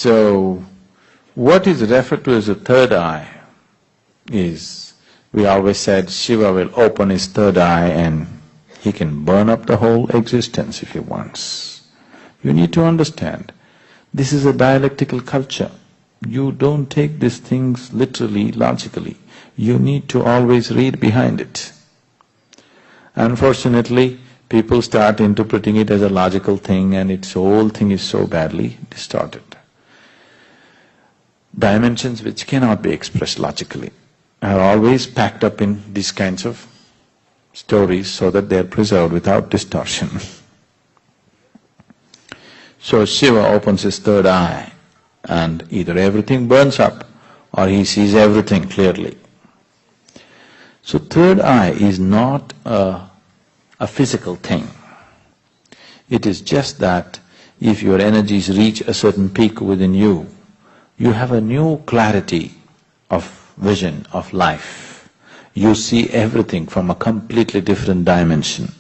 So, what is referred to as the third eye is, we always said Shiva will open his third eye and he can burn up the whole existence if he wants. You need to understand, this is a dialectical culture. You don't take these things literally, logically. You need to always read behind it. Unfortunately, people start interpreting it as a logical thing and its whole thing is so badly distorted. Dimensions which cannot be expressed logically are always packed up in these kinds of stories so that they are preserved without distortion. So Shiva opens his third eye and either everything burns up or he sees everything clearly. So third eye is not a physical thing. It is just that if your energies reach a certain peak within you, you have a new clarity of vision of life. You see everything from a completely different dimension.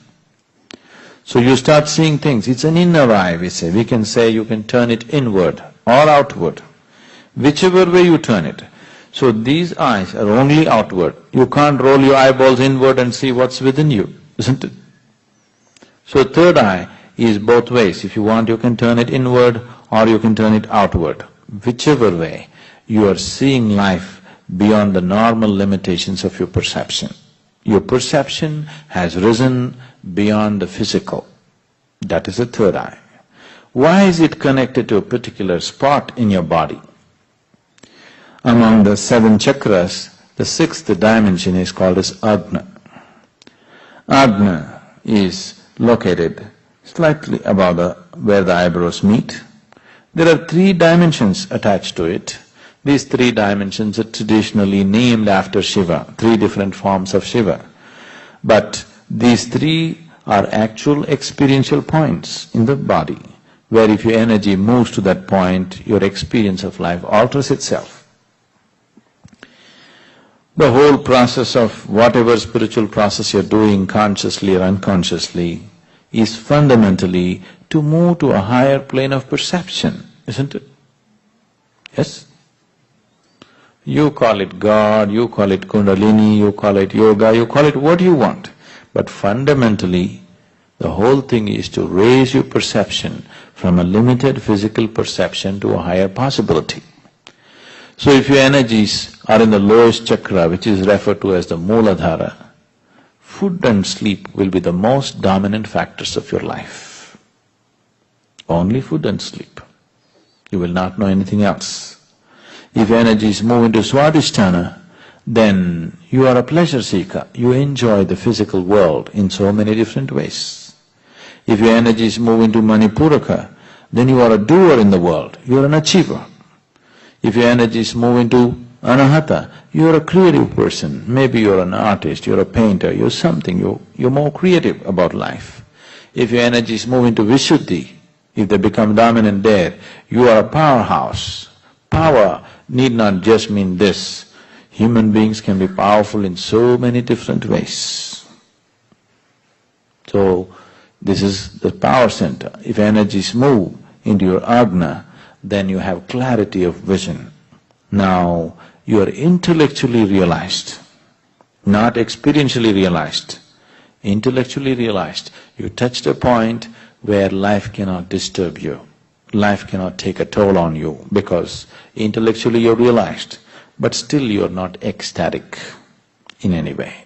So you start seeing things, it's an inner eye we say. We can say you can turn it inward or outward, whichever way you turn it. So these eyes are only outward. You can't roll your eyeballs inward and see what's within you, isn't it? So third eye is both ways. If you want, you can turn it inward or you can turn it outward. Whichever way, you are seeing life beyond the normal limitations of your perception. Your perception has risen beyond the physical. That is the third eye. Why is it connected to a particular spot in your body? Among the 7 chakras, the 6th dimension is called as Agna. Agna is located slightly above where the eyebrows meet. There are 3 dimensions attached to it. These 3 dimensions are traditionally named after Shiva, 3 different forms of Shiva. But these 3 are actual experiential points in the body, where if your energy moves to that point, your experience of life alters itself. The whole process of whatever spiritual process you're doing, consciously or unconsciously, is fundamentally to move to a higher plane of perception, isn't it? Yes? You call it God, you call it Kundalini, you call it yoga, you call it what you want. But fundamentally, the whole thing is to raise your perception from a limited physical perception to a higher possibility. So if your energies are in the lowest chakra, which is referred to as the Mooladhara, food and sleep will be the most dominant factors of your life. Only food and sleep. You will not know anything else. If energies move into Swadhisthana, then you are a pleasure seeker. You enjoy the physical world in so many different ways. If your energies move into Manipuraka, then you are a doer in the world. You are an achiever. If your energies move into Anahata, you are a creative person. Maybe you are an artist, you are a painter, you are something, you're more creative about life. If your energies move into Vishuddhi, if they become dominant there, you are a powerhouse. Power need not just mean this. Human beings can be powerful in so many different ways. So, this is the power center. If energies move into your Agna, then you have clarity of vision. Now, you are intellectually realized, not experientially realized. Intellectually realized, you touched a point where life cannot disturb you. Life cannot take a toll on you because intellectually you're realized, but still you're not ecstatic in any way.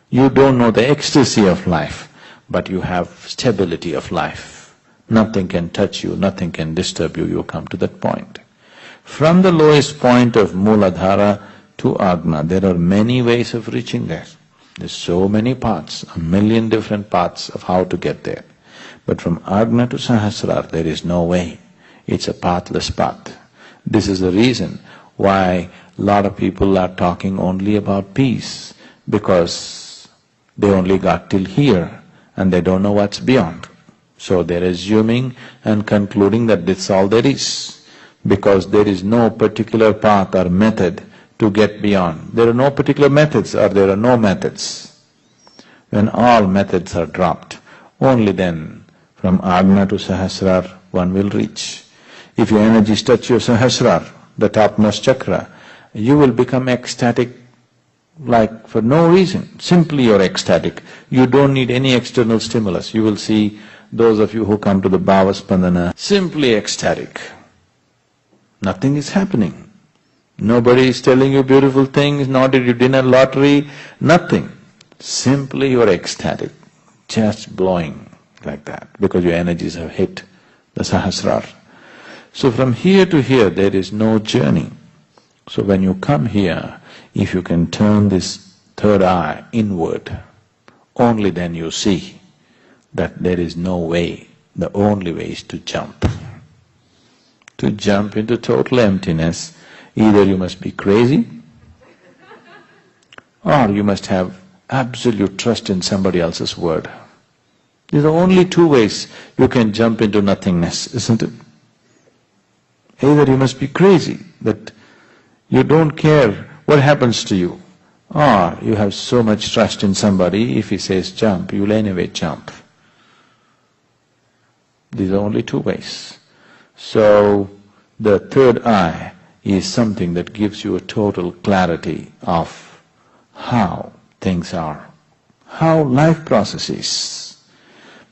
You don't know the ecstasy of life, but you have stability of life. Nothing can touch you, nothing can disturb you, you come to that point. From the lowest point of Mooladhara to Agna, there are many ways of reaching there. There's so many paths, 1,000,000 different paths of how to get there. But from Agna to Sahasrara, there is no way. It's a pathless path. This is the reason why a lot of people are talking only about peace, because they only got till here and they don't know what's beyond. So they're assuming and concluding that that's all there is, because there is no particular path or method to get beyond. There are no particular methods or there are no methods. When all methods are dropped, only then from Agna to Sahasrara one will reach. If your energies touch your Sahasrara, the topmost chakra, you will become ecstatic like for no reason. Simply you're ecstatic. You don't need any external stimulus. You will see those of you who come to the Bhava Spandana, simply ecstatic. Nothing is happening. Nobody is telling you beautiful things, nor did you win a lottery, nothing. Simply you're ecstatic, just blowing like that, because your energies have hit the Sahasrara. So from here to here there is no journey. So when you come here, if you can turn this third eye inward, only then you see that there is no way, the only way is to jump. To jump into total emptiness, either you must be crazy or you must have absolute trust in somebody else's word. These are only two ways you can jump into nothingness, isn't it? Either you must be crazy, that you don't care what happens to you, or you have so much trust in somebody, if he says jump, you'll anyway jump. These are only two ways. So, the third eye is something that gives you a total clarity of how things are, how life processes.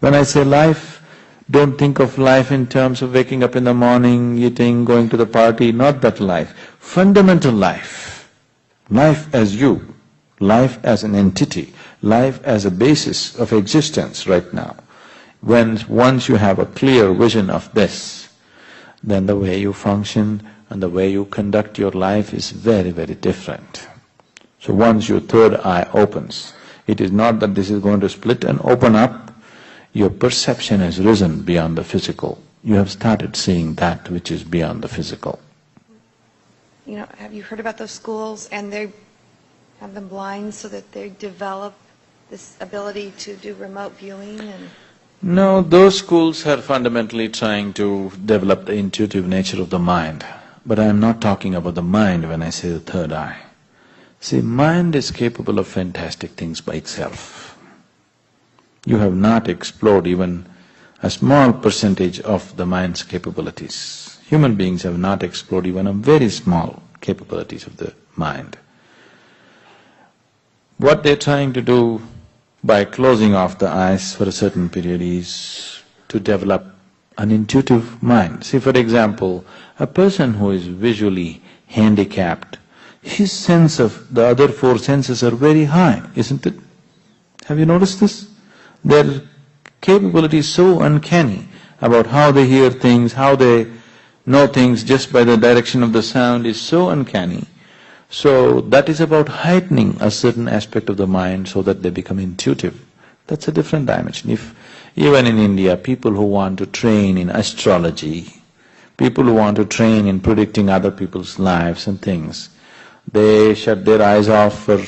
When I say life, don't think of life in terms of waking up in the morning, eating, going to the party, not that life. Fundamental life, life as you, life as an entity, life as a basis of existence right now. Once you have a clear vision of this, then the way you function and the way you conduct your life is very, very different. So once your third eye opens, it is not that this is going to split and open up, your perception has risen beyond the physical. You have started seeing that which is beyond the physical. You know, have you heard about those schools and they have them blind so that they develop this ability to do remote viewing and… No, those schools are fundamentally trying to develop the intuitive nature of the mind. But I am not talking about the mind when I say the third eye. See, mind is capable of fantastic things by itself. You have not explored even a small percentage of the mind's capabilities. Human beings have not explored even a very small capabilities of the mind. What they're trying to do by closing off the eyes for a certain period is to develop an intuitive mind. See, for example, a person who is visually handicapped, his sense of the other four senses are very high, isn't it? Have you noticed this? Their capability is so uncanny about how they hear things, how they know things just by the direction of the sound is so uncanny. So that is about heightening a certain aspect of the mind so that they become intuitive. That's a different dimension. If even in India, people who want to train in astrology, people who want to train in predicting other people's lives and things, they shut their eyes off for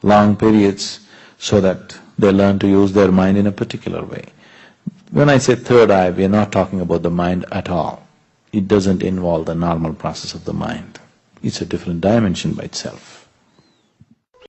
long periods so that they learn to use their mind in a particular way. When I say third eye, we are not talking about the mind at all. It doesn't involve the normal process of the mind. It's a different dimension by itself.